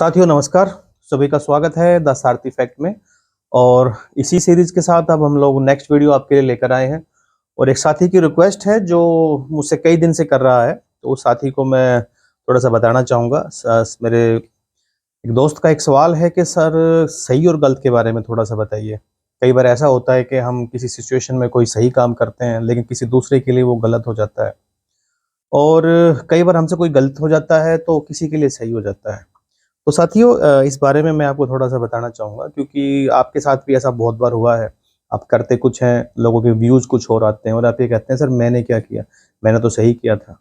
साथियों नमस्कार। सभी का स्वागत है द सारथी फैक्ट में। और इसी सीरीज के साथ अब हम लोग नेक्स्ट वीडियो आपके लिए लेकर आए हैं। और एक साथी की रिक्वेस्ट है जो मुझसे कई दिन से कर रहा है, तो उस साथी को मैं थोड़ा सा बताना चाहूँगा। मेरे एक दोस्त का एक सवाल है कि सर सही और गलत के बारे में थोड़ा सा बताइए। कई बार ऐसा होता है कि हम किसी सिचुएशन में कोई सही काम करते हैं लेकिन किसी दूसरे के लिए वो गलत हो जाता है, और कई बार हमसे कोई गलत हो जाता है तो किसी के लिए सही हो जाता है। तो साथियों इस बारे में मैं आपको थोड़ा-सा बताना चाहूँगा, क्योंकि आपके साथ भी ऐसा बहुत बार हुआ है। आप करते कुछ हैं, लोगों के व्यूज़ कुछ और आते हैं और आप ये कहते हैं सर मैंने क्या किया? मैंने तो सही किया था।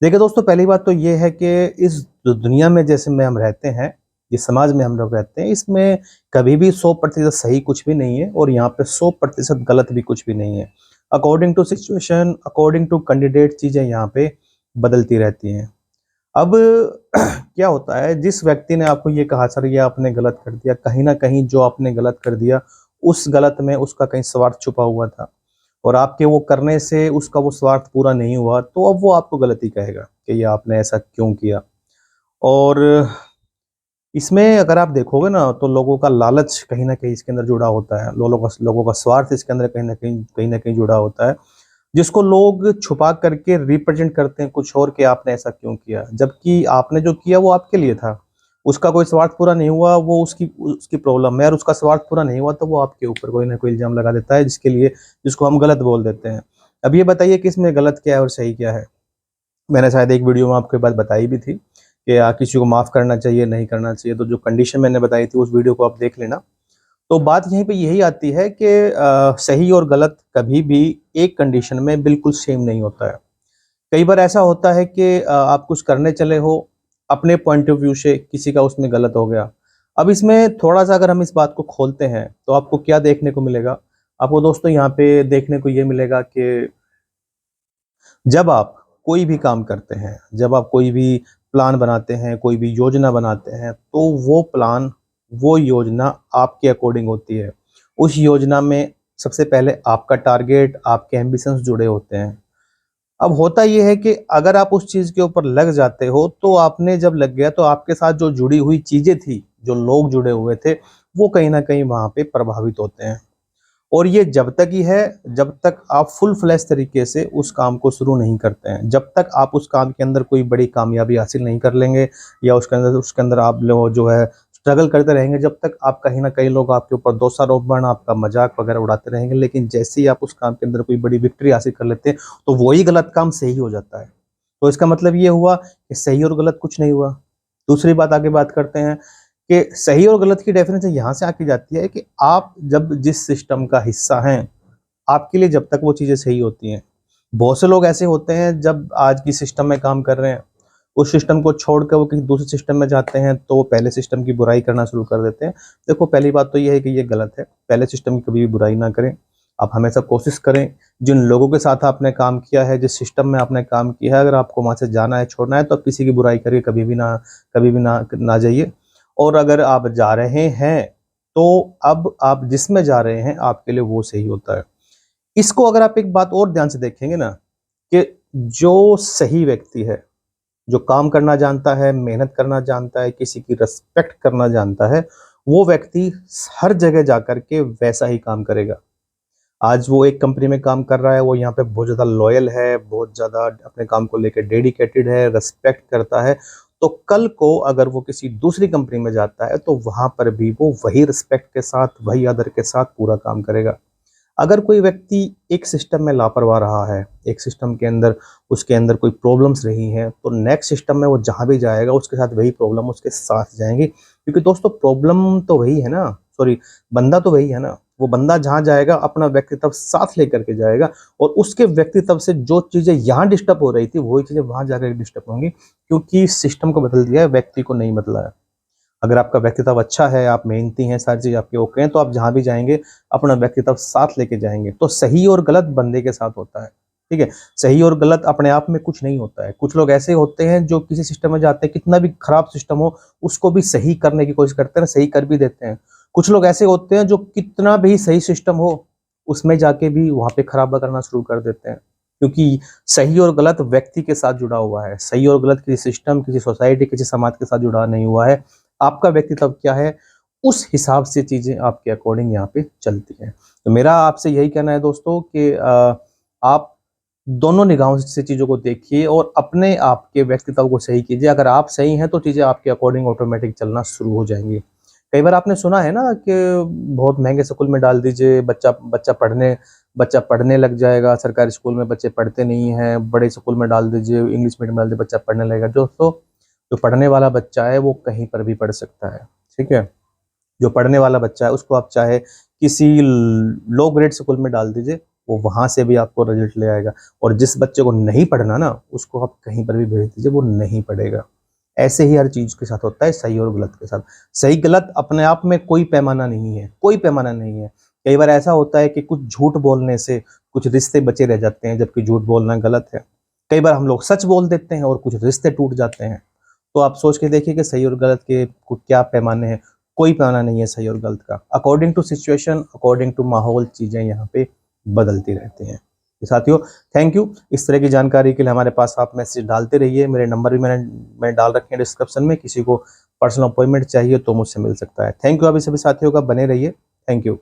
देखिए दोस्तों, पहली बात तो ये है कि इस जो दुनिया में जैसे में हम रहते हैं, जिस समाज में हम लोग रहते हैं, इसमें कभी भी 100% सही कुछ भी नहीं है और यहाँ पे 100% गलत भी कुछ भी नहीं है। According to situation, according to candidate चीज़ें यहाँ पे बदलती रहती हैं। अब क्या होता है, जिस व्यक्ति ने आपको ये कहा सर ये आपने गलत कर दिया, कहीं न कहीं जो आपने गलत कर दिया, उस गलत में उसका कहीं स्वार्थ छुपा हुआ था और आपके वो करने से उसका वो स्वार्थ पूरा नहीं हुआ, तो अब वो आपको गलत ही कहेगा कि ये आपने ऐसा क्यों किया। और इसमें अगर आप देखोगे ना तो लोगों का लालच कहीं न कहीं इसके अंदर जुड़ा होता है। लोगों का स्वार्थ इसके अंदर कहीं न कहीं जुड़ा होता है। जिसको लोग छुपा करके रिप्रेजेंट करते हैं कुछ और कि आपने ऐसा क्यों किया, जबकि आपने जो किया वो आपके लिए था। उसका कोई स्वार्थ पूरा नहीं हुआ, वो उसकी उसकी प्रॉब्लम है, और उसका स्वार्थ पूरा नहीं हुआ तो वो आपके ऊपर कोई ना कोई इल्ज़ाम लगा देता है जिसको हम गलत बोल देते हैं। अब ये बताइए कि इसमें गलत क्या है और सही क्या है? मैंने शायद एक वीडियो में आपको ये बात बताई भी थी कि किसी को माफ़ करना चाहिए, नहीं करना चाहिए, तो जो कंडीशन मैंने बताई थी उस वीडियो को आप देख लेना। तो बात यहीं पे यही आती है कि सही और गलत कभी भी एक कंडीशन में बिल्कुल सेम नहीं होता है। कई बार ऐसा होता है कि आप कुछ करने चले हो, अपने पॉइंट ऑफ व्यू से किसी का उसमें गलत हो गया। अब इसमें थोड़ा-सा अगर हम इस बात को खोलते हैं, तो आपको क्या देखने को मिलेगा? आपको दोस्तों यहाँ पे देखने को ये मिलेगा कि जब आप कोई भी काम करते हैं, जब आप कोई भी प्लान बनाते हैं, कोई भी योजना बनाते हैं, तो वो प्लान, वो योजना आपके अकॉर्डिंग होती है। उस योजना में सबसे पहले आपका टारगेट, आपके एम्बिशंस जुड़े होते हैं। अब होता ये है कि अगर आप उस चीज़ के ऊपर लग जाते हो, तो आपने जब लग गया तो आपके साथ जो जुड़ी हुई चीज़ें थी, जो लोग जुड़े हुए थे, वो कहीं न कहीं वहाँ पे प्रभावित होते हैं। और ये जब तक ही है, जब तक आप फुल फ्लैश तरीके से उस काम को शुरू नहीं करते हैं। जब तक आप उस काम के अंदर कोई बड़ी कामयाबी हासिल नहीं कर लेंगे या उसके अंदर आप लोग जो है स्ट्रगल करते रहेंगे, जब तक आप कहीं न कहीं लोग आपके ऊपर दोषारोपण, आपका मज़ाक वगैरह उड़ाते रहेंगे। लेकिन जैसे ही आप उस काम के अंदर कोई बड़ी विक्ट्री हासिल कर लेते हैं, तो वही गलत काम सही हो जाता है। तो इसका मतलब ये हुआ कि सही और गलत कुछ नहीं हुआ। दूसरी बात आगे बात करते हैं कि सही और गलत की डेफिनेशन यहाँ से आके जाती है कि आप जब जिस सिस्टम का हिस्सा हैं, आपके लिए जब तक वो चीज़ें सही होती हैं। बहुत से लोग ऐसे होते हैं जब आज की सिस्टम में काम कर रहे हैं, उस सिस्टम को छोड़ के वो किसी दूसरे सिस्टम में जाते हैं तो वो पहले सिस्टम की बुराई करना शुरू कर देते हैं। देखो पहली बात तो ये है कि ये गलत है, पहले सिस्टम की कभी भी बुराई ना करें। आप हमेशा कोशिश करें, जिन लोगों के साथ आपने काम किया है, जिस सिस्टम में आपने काम किया है, अगर आपको वहाँ से जाना है, छोड़ना है, तो आप किसी की बुराई करके कभी भी ना जाइए। और अगर आप जा रहे हैं, तो अब आप जिसमें जा रहे हैं, आपके लिए वो सही होता है। इसको अगर आप एक बात और ध्यान से देखेंगे ना, कि जो सही व्यक्ति है, जो काम करना जानता है, मेहनत करना जानता है, किसी की रिस्पेक्ट करना जानता है, वो व्यक्ति हर जगह जाकर के वैसा ही काम करेगा। आज वो एक कंपनी में काम कर रहा है, वो यहाँ पे बहुत ज़्यादा लॉयल है, बहुत ज़्यादा अपने काम को लेके डेडिकेटेड है, रिस्पेक्ट करता है, तो कल को अगर वो किसी दूसरी कंपनी में जाता है, तो वहाँ पर भी वो वही रिस्पेक्ट के साथ, वही आदर के साथ पूरा काम करेगा। अगर कोई व्यक्ति एक सिस्टम में लापरवाह रहा है, एक सिस्टम के अंदर उसके अंदर कोई प्रॉब्लम्स रही हैं, तो नेक्स्ट सिस्टम में वो जहाँ भी जाएगा उसके साथ वही प्रॉब्लम उसके साथ जाएँगी। क्योंकि दोस्तों प्रॉब्लम तो वही है ना, सॉरी, बंदा तो वही है ना। वो बंदा जहाँ जाएगा अपना व्यक्तित्व साथ लेकर के जाएगा, और उसके व्यक्तित्व से जो चीज़ें यहाँ डिस्टर्ब हो रही थी, वही चीज़ें वहाँ जाकर डिस्टर्ब होंगी, क्योंकि सिस्टम को बदल दिया है, व्यक्ति को नहीं बदला है। अगर आपका व्यक्तित्व अच्छा है, आप मेहनती हैं, सारी चीज़ आपकी ओके हैं, तो आप जहाँ भी जाएँगे, अपना व्यक्तित्व साथ लेके जाएँगे। तो सही और गलत बंदे के साथ होता है, ठीक है? सही और गलत अपने आप में कुछ नहीं होता है। कुछ लोग ऐसे होते हैं जो किसी सिस्टम में जाते हैं, कितना भी खराब सिस्टम हो, उसको भी सही करने की कोशिश करते हैं, सही कर भी देते हैं। कुछ लोग ऐसे होते हैं जो कितना भी सही सिस्टम हो, उसमें जाके भी वहाँ पे खराबा करना शुरू कर देते हैं। क्योंकि सही और गलत व्यक्ति के साथ जुड़ा हुआ है। सही और गलत किसी सिस्टम, किसी सोसाइटी, किसी समाज के साथ जुड़ा नहीं हुआ है। आपका व्यक्तित्व क्या है, उस हिसाब से चीज़ें आपके अकॉर्डिंग यहाँ पे चलती हैं। तो मेरा आपसे यही कहना है दोस्तों कि आप दोनों निगाहों से चीज़ों को देखिए और अपने आप के व्यक्तित्व को सही कीजिए। अगर आप सही हैं तो चीज़ें आपके अकॉर्डिंग ऑटोमेटिक चलना शुरू हो जाएँगी। कई बार आपने सुना है ना कि बहुत महँगे स्कूल में डाल दीजिए, बच्चा पढ़ने लग जाएगा, सरकारी स्कूल में बच्चे पढ़ते नहीं हैं, बड़े स्कूल में डाल दीजिए, इंग्लिश मीडियम में डाल दीजिए, बच्चा पढ़ने लगेगा। दोस्तों, जो पढ़ने वाला बच्चा है वो कहीं पर भी पढ़ सकता है, ठीक है? जो पढ़ने वाला बच्चा है उसको आप चाहे किसी लो ग्रेड स्कूल में डाल दीजिए, वो वहाँ से भी आपको रिजल्ट ले आएगा। और जिस बच्चे को नहीं पढ़ना ना, उसको आप कहीं पर भी भेज दीजिए, वो नहीं पढ़ेगा। ऐसे ही हर चीज़ के साथ होता है, सही और गलत के साथ। सही-गलत अपने आप में कोई पैमाना नहीं है, कोई पैमाना नहीं है। कई बार ऐसा होता है कि कुछ झूठ बोलने से कुछ रिश्ते बचे रह जाते हैं, जबकि झूठ बोलना गलत है। कई बार हम लोग सच बोल देते हैं और कुछ रिश्ते टूट जाते हैं। तो आप सोच के देखिए कि सही और गलत के क्या पैमाने हैं। कोई पैमाना नहीं है सही और गलत का। According to situation, according to माहौल चीज़ें यहाँ पे बदलती रहती हैं। तो साथियों, थैंक यू। इस तरह की जानकारी के लिए हमारे पास आप मैसेज डालते रहिए। मेरे नंबर भी मैंने डाल रखे हैं डिस्क्रिप्शन में। किसी को पर्सनल अपॉइंटमेंट चाहिए तो मुझसे मिल सकता है। Thank you. अभी सभी साथियों का बने रहिए। Thank you.